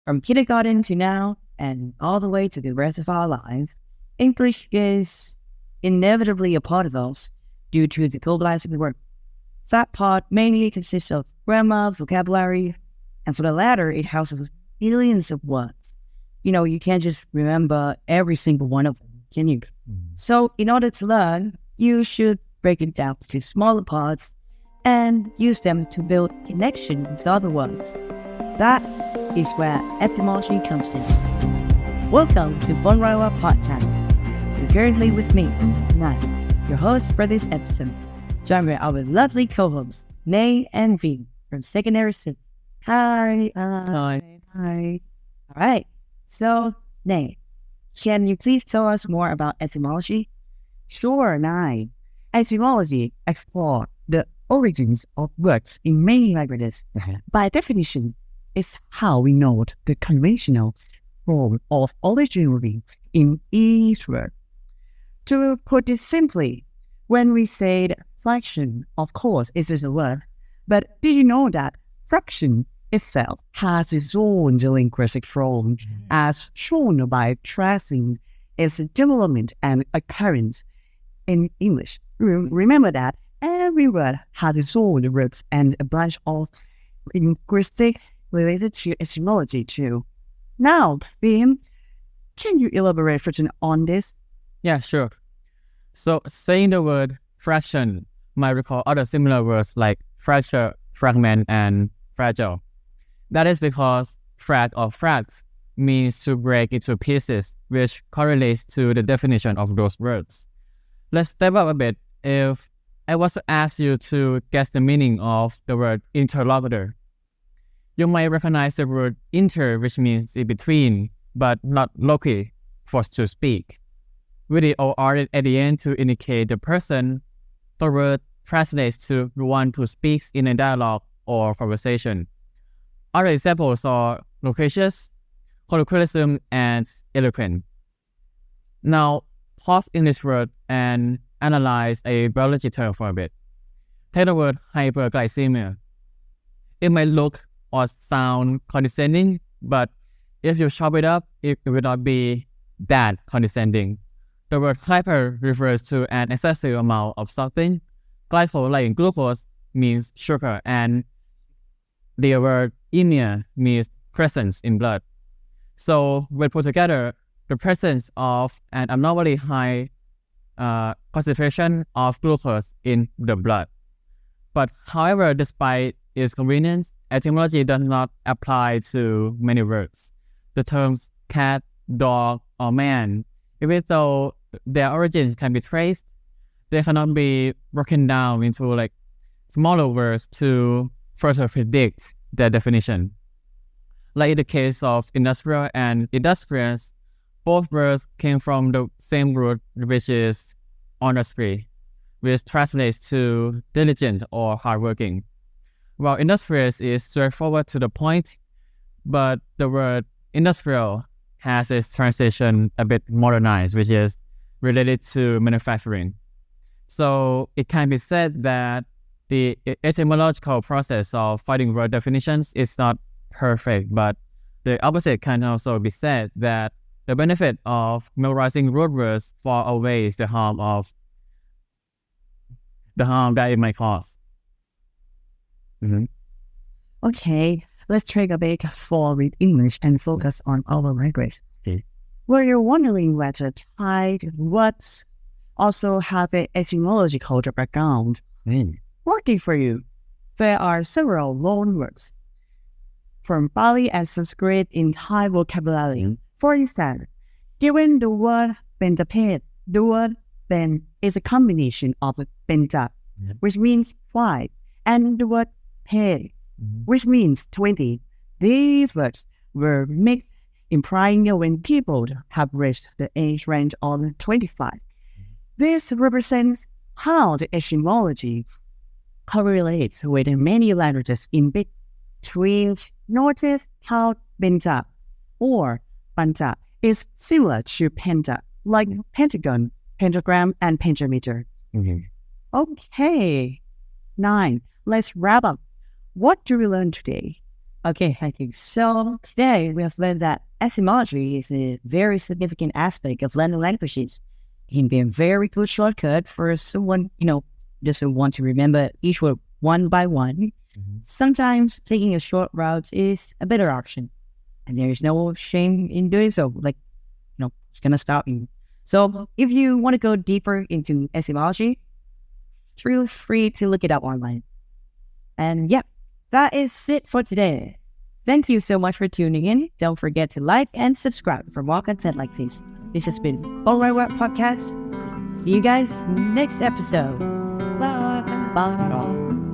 From kindergarten to now, and all the way to the rest of our lives, English is inevitably a part of us due to the globalizing world. That part mainly consists of grammar, vocabulary, and for the latter, it houses millions of words. You can't just remember every single one of them, can you? So in order to learn, you should break it down to smaller parts and use them to build connection with other words. That is where etymology comes in. Welcome to Bonraiwa podcast. You're currently with me, Nai, your host for this episode, joined by our lovely co-hosts, Nay and V from Secondary 6. Hi. Hi. Alright, so Nay, can you please tell us more about etymology? Sure, Nai. Etymology explores the origins of words in many languages. By definition, it's how we note the conventional form of origin in each word. To put it simply, when we say fraction, of course, it is a word, but did you know that fraction itself has its own linguistic form, as shown by tracing its development and occurrence in English? Remember that every word has its own roots and a branch of linguistic related to etymology too. Now, Beam, can you elaborate further on this? Yeah, sure. So saying the word fraction might recall other similar words like fracture, fragment, and fragile. That is because frag or fracts means to break into pieces, which correlates to the definition of those words. Let's step up a bit. If I was to ask you to guess the meaning of the word interlocutor, you might recognize the word inter, which means in between, but not loci, for to speak, with the or at the end to indicate the person. The word translates to the one who speaks in a dialogue or conversation. Other examples are loquacious, colloquialism, and eloquent. Now, pause in this word and analyze a biology term for a bit. Take the word hyperglycemia. It might look or sound condescending, but if you chop it up, it will not be that condescending. The word hyper refers to an excessive amount of something. Glycol, like in glucose, means sugar, and the word emia means presence in blood. So when put together, the presence of an abnormally high concentration of glucose in the blood. But however, despite its convenience, etymology does not apply to many words. The terms cat, dog, or man, even though their origins can be traced, they cannot be broken down into smaller words to further predict their definition. Like in the case of industrial and industrious, both words came from the same root, which is industry, which translates to diligent or hardworking. While industrious is straightforward to the point, but the word industrial has its translation a bit modernized, which is related to manufacturing. So it can be said that the etymological process of finding word definitions is not perfect, but the opposite can also be said, that the benefit of memorizing root words far outweighs the harm that it might cause. Okay, let's take a break for with English and focus on our language. Were you wondering whether Thai words also have an etymological background? Lucky for you, there are several loan words from Pali and Sanskrit in Thai vocabulary. For instance, given the word pentaped, the word pen is a combination of penta, which means 5, and the word ped, which means 20. These words were mixed, implying when people have reached the age range of 25. This represents how the etymology correlates with many languages in between. Notice how penta or panta is similar to penta, like pentagon, pentagram, and pentameter. Okay, 9. Let's wrap up. What do we learn today? Okay, thank you. So today we have learned that etymology is a very significant aspect of learning languages. It can be a very good shortcut for someone, doesn't want to remember each word one by one. Sometimes taking a short route is a better option. And there is no shame in doing so. It's gonna stop you. So if you want to go deeper into etymology, feel free to look it up online. And yeah, that is it for today. Thank you so much for tuning in. Don't forget to like and subscribe for more content like this. This has been Bonraiwa Podcast. See you guys next episode. Bye. Bye.